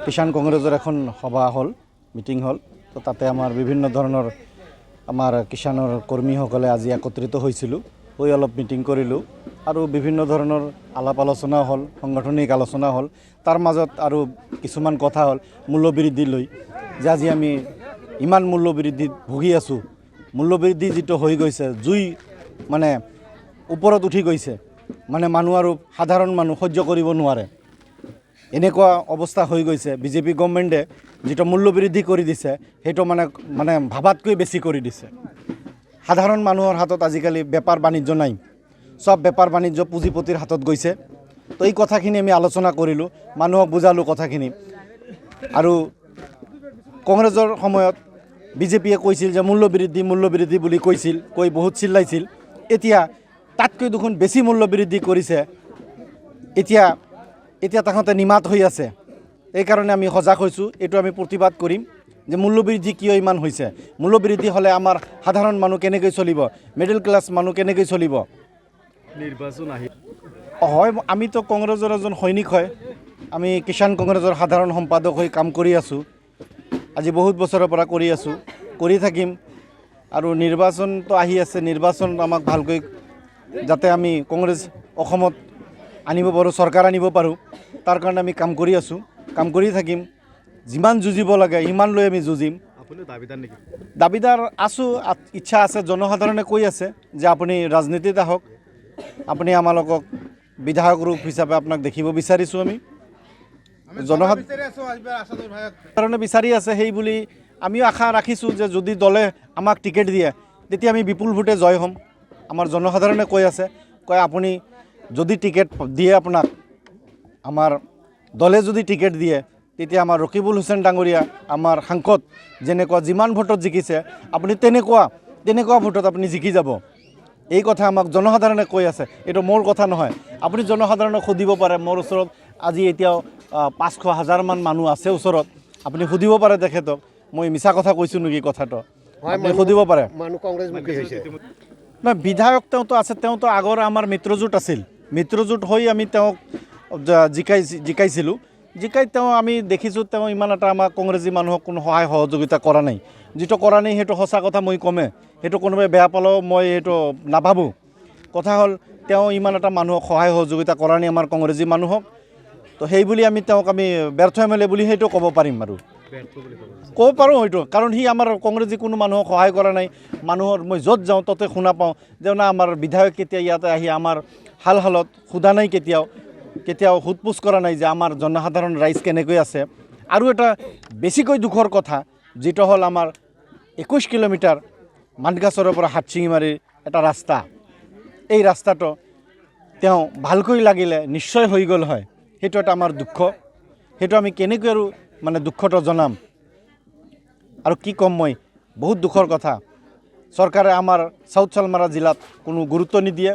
কিষাণ কংগ্ৰেছৰ এখন সভা হ'ল, মিটিং হ'ল। তো তাতে আমাৰ বিভিন্ন ধৰণৰ আমাৰ কিষাণৰ কৰ্মীসকলে আজি একত্ৰিত হৈছিলোঁ, হৈ অলপ মিটিং কৰিলোঁ আৰু বিভিন্ন ধৰণৰ আলাপ আলোচনা হ'ল, সাংগঠনিক আলোচনা হ'ল। তাৰ মাজত আৰু কিছুমান কথা হ'ল মূল্যবৃদ্ধি লৈ, যে আজি আমি ইমান মূল্যবৃদ্ধিত ভুগি আছোঁ। মূল্যবৃদ্ধি যিটো হৈ গৈছে, জুই মানে ওপৰত উঠি গৈছে, মানে মানুহ আৰু সাধাৰণ মানুহ সহ্য কৰিব নোৱাৰে। এনেকুৱা অৱস্থা হৈ গৈছে। বিজেপি গভৰ্ণমেণ্টে যিটো মূল্যবৃদ্ধি কৰি দিছে, সেইটো মানে ভাবাতকৈ বেছি কৰি দিছে। সাধাৰণ মানুহৰ হাতত আজিকালি বেপাৰ বাণিজ্য নাই, চব বেপাৰ বাণিজ্য পুঁজিপতিৰ হাতত গৈছে। তো এই কথাখিনি আমি আলোচনা কৰিলোঁ, মানুহক বুজালোঁ কথাখিনি। আৰু কংগ্ৰেছৰ সময়ত বিজেপিয়ে কৈছিল যে মূল্যবৃদ্ধি বুলি কৈছিল, কৈ বহুত চিল্লাইছিল। এতিয়া তাতকৈ দেখোন বেছি মূল্যবৃদ্ধি কৰিছে। এতিয়া তাহাঁতে নিমাত হৈ আছে। এইকাৰণে আমি সজাগ হৈছোঁ, এইটো আমি প্ৰতিবাদ কৰিম যে মূল্যবৃদ্ধি কিয় ইমান হৈছে। মূল্যবৃদ্ধি হ'লে আমাৰ সাধাৰণ মানুহ কেনেকৈ চলিব, মিডল ক্লাছ মানুহ কেনেকৈ চলিব। নিৰ্বাচন আহি হয়, আমিতো কংগ্ৰেছৰ এজন সৈনিক হয়। আমি কিষাণ কংগ্ৰেছৰ সাধাৰণ সম্পাদক হৈ কাম কৰি আছোঁ, আজি বহুত বছৰৰ পৰা কৰি আছোঁ, কৰি থাকিম। আৰু নিৰ্বাচনটো আহি আছে, নিৰ্বাচন আমাক ভালকৈ যাতে আমি কংগ্ৰেছ অসমত আনিব পাৰোঁ, চৰকাৰ আনিব পাৰোঁ, তাৰ কাৰণে আমি কাম কৰি আছোঁ, কাম কৰি থাকিম। যিমান যুঁজিব লাগে সিমান লৈ আমি যুঁজিম। আপুনি দাবীদাৰ নেকি? দাবীদাৰ আছোঁ, ইচ্ছা আছে। জনসাধাৰণে কৈ আছে যে আপুনি ৰাজনীতিত আহক, আপুনি আমালোকক বিধায়ক ৰূপ হিচাপে আপোনাক দেখিব বিচাৰিছোঁ। আমি জনসাধাৰণে বিচাৰি আছে, সেই বুলি আমিও আশা ৰাখিছোঁ যে যদি দলে আমাক টিকেট দিয়ে তেতিয়া আমি বিপুল ভোটে জয় হ'ম। আমাৰ জনসাধাৰণে কৈ আছে, কয় আপুনি যদি টিকেট দিয়ে, আপোনাক আমাৰ দলে যদি টিকেট দিয়ে, তেতিয়া আমাৰ ৰকিবুল হুছেইন ডাঙৰীয়া, আমাৰ সাংসদ যেনেকুৱা যিমান ভোটত জিকিছে, আপুনি তেনেকুৱা ভোটত আপুনি জিকি যাব। এই কথা আমাক জনসাধাৰণে কৈ আছে, এইটো মোৰ কথা নহয়। আপুনি জনসাধাৰণক সুধিব পাৰে। মোৰ ওচৰত আজি এতিয়াও 500,000 মান মানুহ আছে ওচৰত। আপুনি সুধিব পাৰে তেখেতক, মই মিছা কথা কৈছোঁ নেকি কথাটো, আপুনি সুধিব পাৰে। নহয়, বিধায়ক তেওঁতো আছে, তেওঁতো আগৰ আমাৰ মিত্ৰজোঁট আছিল। মিত্ৰজোঁট হৈ আমি তেওঁক জিকাইছিলোঁ। তেওঁ আমি দেখিছোঁ, তেওঁ ইমান এটা আমাক কংগ্ৰেছী মানুহক কোনো সহায় সহযোগিতা কৰা নাই। যিটো কৰা নাই সেইটো সঁচা কথা, মই কমে। সেইটো কোনোবাই বেয়া পালেও মই সেইটো নাভাবোঁ। কথা হ'ল, তেওঁ ইমান এটা মানুহক সহায় সহযোগিতা কৰা নাই আমাৰ কংগ্ৰেছী মানুহক। তো সেই বুলি তেওঁক আমি ব্যৰ্থ MLA বুলি সেইটো ক'ব পাৰিম আৰু ক'ব পাৰোঁ হয়তো, কাৰণ সি আমাৰ কংগ্ৰেছী কোনো মানুহক সহায় কৰা নাই। মানুহৰ মই য'ত যাওঁ ততে শুনা পাওঁ যে না, আমাৰ বিধায়ক কেতিয়া ইয়াতে আহি আমাৰ হালত সোধা নাই, কেতিয়াও সোধ-পোছ কৰা নাই যে আমাৰ জনসাধাৰণ ৰাইজ কেনেকৈ আছে। আৰু এটা বেছিকৈ দুখৰ কথা, যিটো হ'ল আমাৰ 21 কিলোমিটাৰ মানগাছৰৰ পৰা হাটশিঙিমাৰীৰ এটা ৰাস্তা। এই ৰাস্তাটো তেওঁ ভালকৈ লাগিলে নিশ্চয় হৈ গ'ল হয়। সেইটো এটা আমাৰ দুখ। সেইটো আমি কেনেকৈ আৰু দুখটো জনাম আৰু কি ক'ম, মই বহুত দুখৰ কথা। চৰকাৰে আমাৰ চাউথ চালমাৰা জিলাত কোনো গুৰুত্ব নিদিয়ে।